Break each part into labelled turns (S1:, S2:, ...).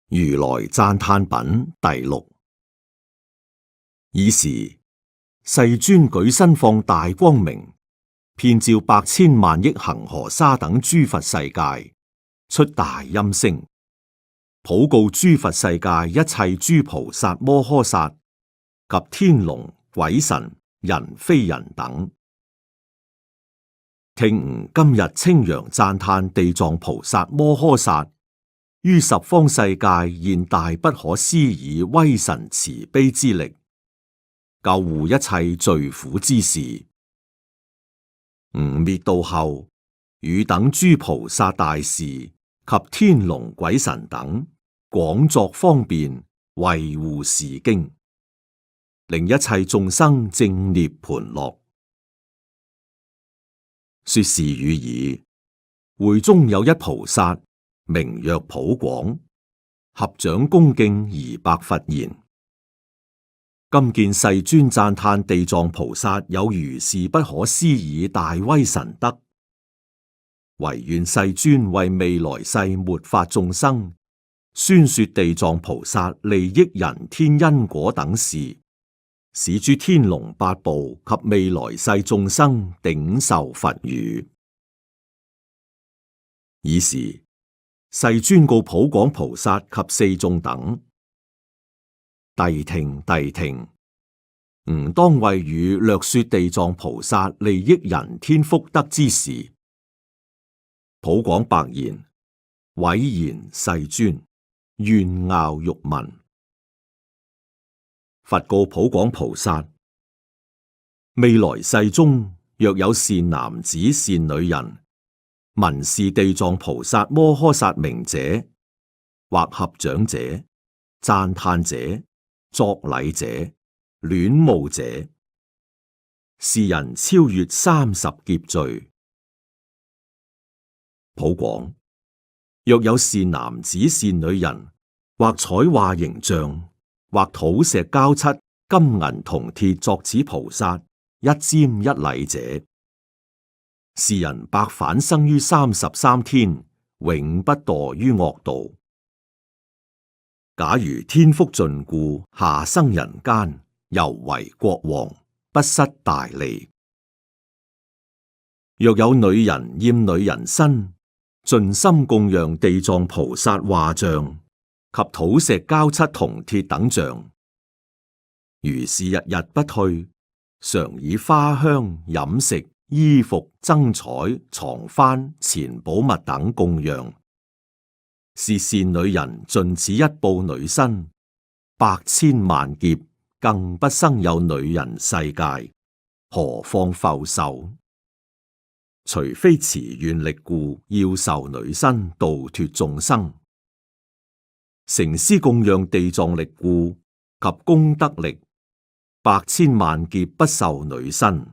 S1: 如來讚歎品第六。爾時世尊舉身放大光明，遍照百千萬億恒河沙等諸佛世界，出大音聲，普告諸佛世界一切諸菩薩摩訶薩及天龍鬼神人非人等，聽吾今日稱揚讚歎地藏菩薩摩訶薩於十方世界現大不可思議威神慈悲之力，救護一切罪苦之事。吾滅度後，與等諸菩薩大士及天龍鬼神等廣作方便，維護是經，令一切眾生證涅槃樂。說是語已，會中有一菩薩，名曰普廣，合掌恭敬而白佛言：今見世尊讚歎地藏菩薩有如是不可思議大威神德，唯願世尊為未來世末法眾生宣說地藏菩薩利益人天因果等事，使諸天龍八部及未來世眾生頂受佛語。爾時世尊告普廣菩薩及四眾等：諦聽，諦聽，吾當為汝略說地藏菩薩利益人天福德之事。普廣白言：委言世尊，願樂欲聞。佛告普廣菩薩：未來世中，若有善男子善女人，聞是地藏菩薩摩訶薩名者，或合掌者、讚歎者、作禮者、戀慕者，是人超越30劫罪。普廣，若有善男子善女人，或彩畫形象，或土石膠漆、金銀銅鐵作此菩薩一瞻一禮者，是人百返生於33天，永不墮於惡道。假如天福盡故，下生人間，猶為國王，不失大利。若有女人厭女人身，盡心供養地藏菩薩畫像及土石膠漆銅鐵等像，如是日日不退，常以花香飲食衣服增彩床幡錢寶物等供養，是善女人盡此一報女身，百千萬劫更不生有女人世界，何況復受？除非持願力故，要受女身度脫眾生，成師供養地藏力故及功德力，百千萬劫不受女身。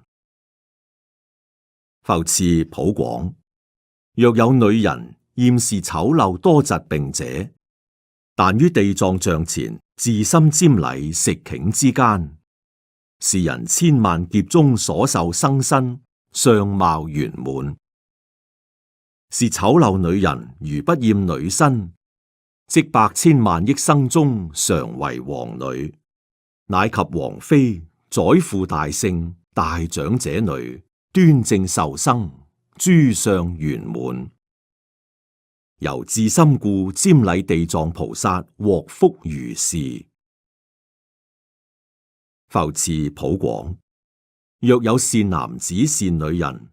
S1: 復次普廣，若有女人厭視醜陋多疾病者，但於地藏像前至心瞻禮食頃之間，是人千萬劫中所受生身，相貌圓滿。是醜陋女人如不厭女身，即百千萬億生中常為王女，乃及王妃、宰父大聖、大長者女，端正受生，諸相圓滿。由至心故瞻禮地藏菩薩，獲福如是。復次普廣，若有善男子善女人，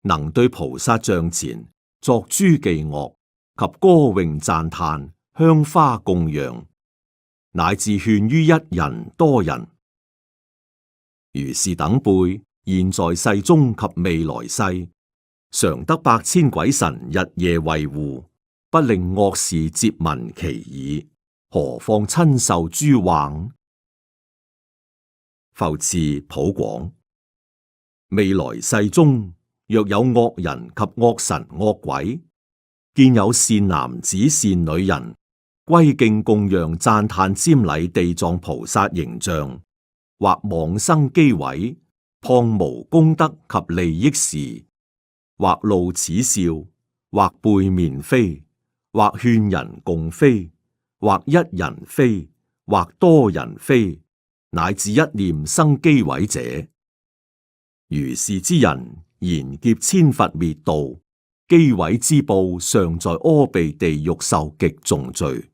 S1: 能對菩薩像前作諸伎樂及歌詠讚歎、香花供養，乃至勸於一人多人，如是等輩，現在世中及未來世，常得百千鬼神日夜衛護，不令惡事接聞其耳，何況親受諸患？復次普廣，未來世中，若有惡人及惡神惡鬼，見有善男子善女人，歸敬供養讚歎瞻禮地藏菩薩形象，或妄生譏毀，謗無功德及利益事，或露齒笑，或背面非，或勸人共非，或一人非，或多人非，乃至一念生機毀者，如是之人，賢劫千佛滅度，機毀之報，尚在阿鼻地獄受極重罪。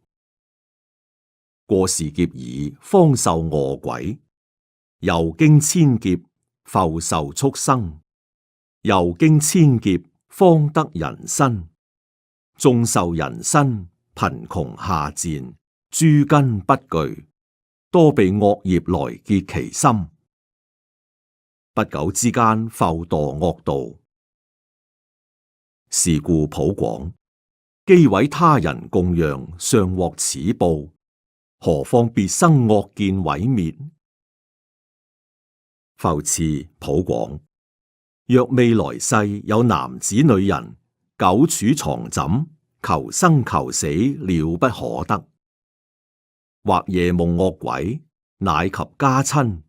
S1: 過是劫已，方受餓鬼，又經千劫，復受畜生，又經千劫，方得人身。縱受人身，貧窮下賤，諸根不具，多被惡業來結其心，不久之間復墮惡道。是故普廣，譏毀他人供養，尚獲此報，何況別生惡見毀滅？復次普廣，若未來世有男子女人，久處床枕，求生求死，了不可得；或夜夢惡鬼，乃及家親；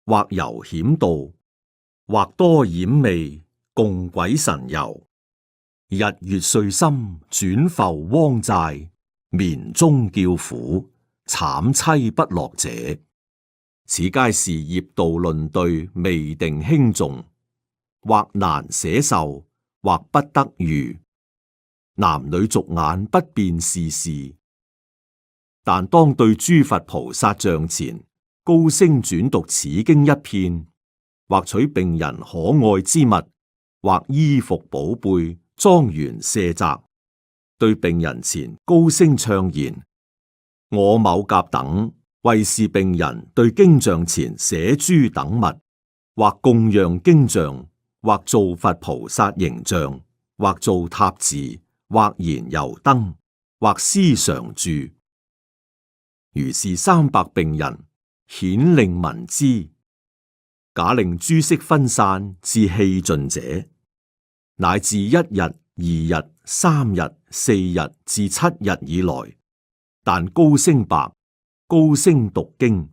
S1: 或遊險道，或多掩魅，共鬼神遊，日月歲深，轉浮汪寨，眠中叫苦，慘淒不樂者，此皆是業道論對，未定輕重，或難捨受，或不得遇。男女俗眼不辨是事，但當對諸佛菩薩像前，高聲轉讀此經一遍，或取病人可愛之物，或衣服寶貝、莊園舍宅，對病人前高聲唱言：我某甲等為是病人對經像前捨諸等物，或供養經像，或造佛菩薩形象，或造塔寺，或燃油燈，或施常住，如是300病人，顯令聞之，假令諸色分散至氣盡者，乃至1日、2日、3日、4日至7日以來，但高聲白、高聲讀經，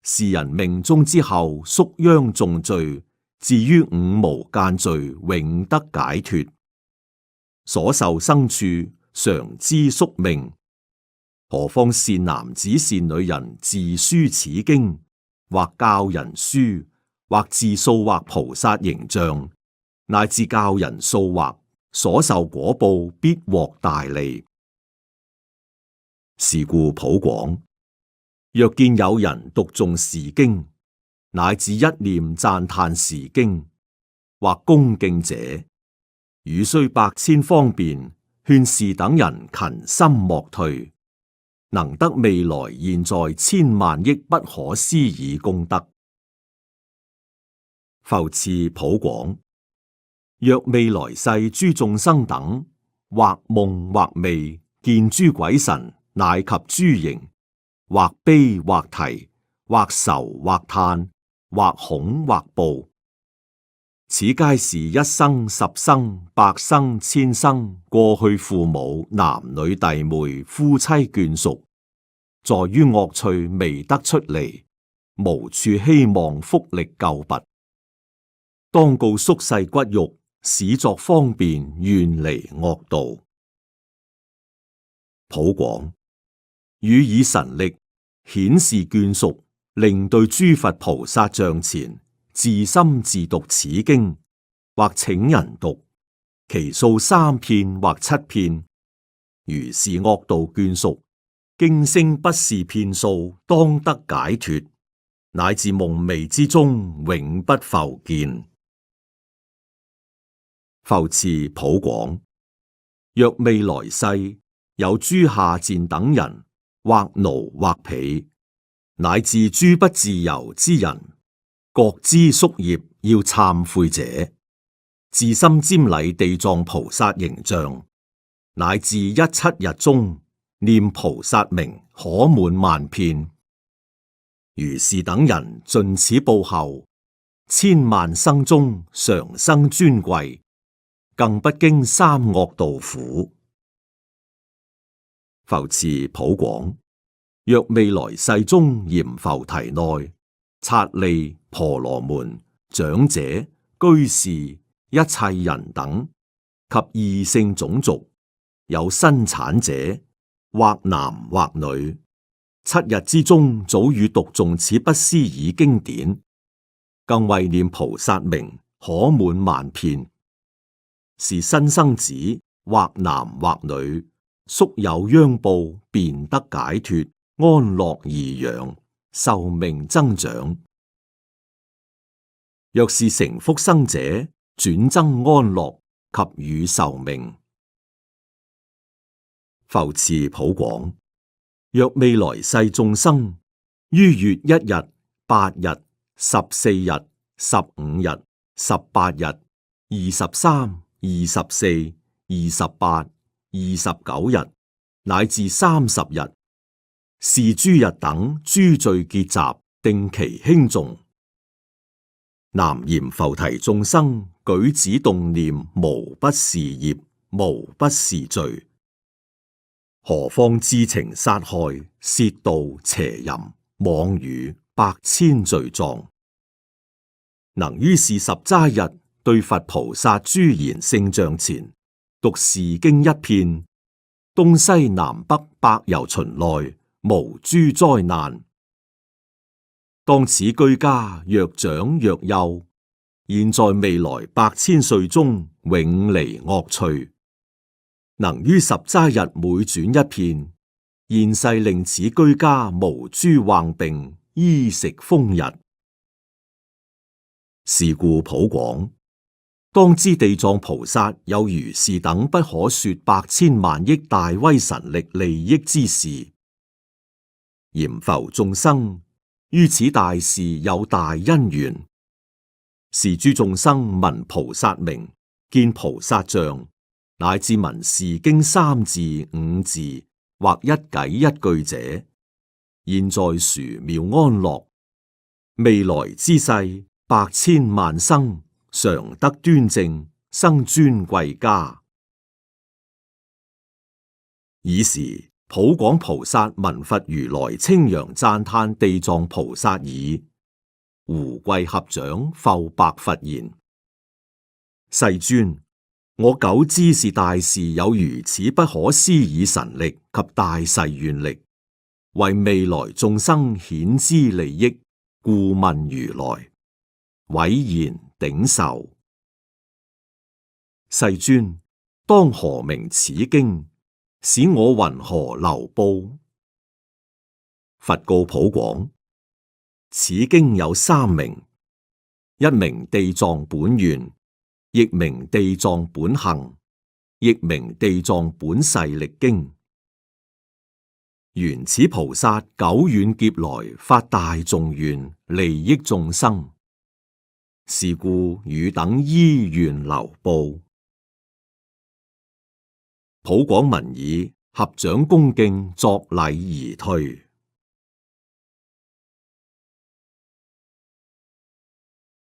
S1: 是人命終之後，宿殃重罪，至於5無間罪，永得解脫。所受生處常知宿命，何況善男子善女人自書此經，或教人書，或自塑畫菩薩形象，乃至教人塑畫，所受果報必獲大利。是故普廣，若見有人讀誦是經，乃至一念讚歎是經，或恭敬者，汝須百千方便，勸是等人勤心莫退，能得未來現在千萬億不可思議功德。復次普廣，若未來世諸眾生等，或夢或寐見諸鬼神，乃及諸形，或悲或啼，或愁或嘆，或恐或怖，此皆是一生、10生、100生、1000生過去父母、男女弟妹、夫妻眷屬，在於惡趣未得出離，無處希望福力救拔，當告宿世骨肉，使作方便，願離惡道。普廣，予以神力顯示眷屬，令對諸佛菩薩像前，自心自讀此經，或請人讀，其數3遍或7遍，如是惡道眷屬，經聲不是遍數，當得解脫，乃至夢寐之中，永不復見。復次普廣，若未來世有諸下賤等人，或奴或婢，乃至諸不自由之人，覺知宿業要懺悔者，自心瞻禮地藏菩薩形象，乃至17日中念菩薩名可滿萬遍。如是等人盡此報後，千萬生中常生尊貴，更不經三惡道苦。復次普廣，若未來世中閻浮提內剎利婆羅門長者居士一切人等及異性種族，有生產者或男或女，7日之中早與讀誦此不思議經典，更為念菩薩名，可滿萬遍。是新生子，或男或女，宿有殃報，便得解脱，安樂頤養，壽命增長。若是成福生者，轉增安樂及與壽命。復次普廣，若未來世眾生於月1日、8日、14日、15日、18日、23、24、28、29日乃至30日，是諸日等諸罪結集，定期輕重。南閻浮提眾生舉止動念，無不是業，無不是罪。何況至情殺害、褻盜、邪淫、妄語、百千罪狀，能於是十齋日對佛菩薩諸賢聖像前讀是經一遍，東西南北百由旬內無諸災難。當此居家若長若幼，現在未來百千歲中永離惡趣。能於十齋日每轉一遍，現世令此居家無諸患病，衣食豐溢。是故普廣，當知地藏菩薩有如是等不可說百千萬億大威神力利益之事。閻浮眾生於此大事有大因緣，是諸眾生聞菩薩名，見菩薩像，乃至聞是經3字5字或一偈一句者，現在殊妙安樂，未來之世百千萬生常得端正，生尊貴家。爾時普廣菩薩聞佛如來稱揚讚歎地藏菩薩已，胡跪合掌，復白佛言：世尊，我久知是大士有如此不可思議神力及大誓願力，為未來眾生顯知利益，故問如來，委言頂受。世尊，當何名此經？使我云何流布？佛告普廣：此經有3名，一名地藏本願，亦名地藏本行，亦名地藏本誓力經。原此菩薩久遠劫來發大頌願，利益眾生，是故汝等依願流布。普廣聞已，合掌恭敬作禮而退。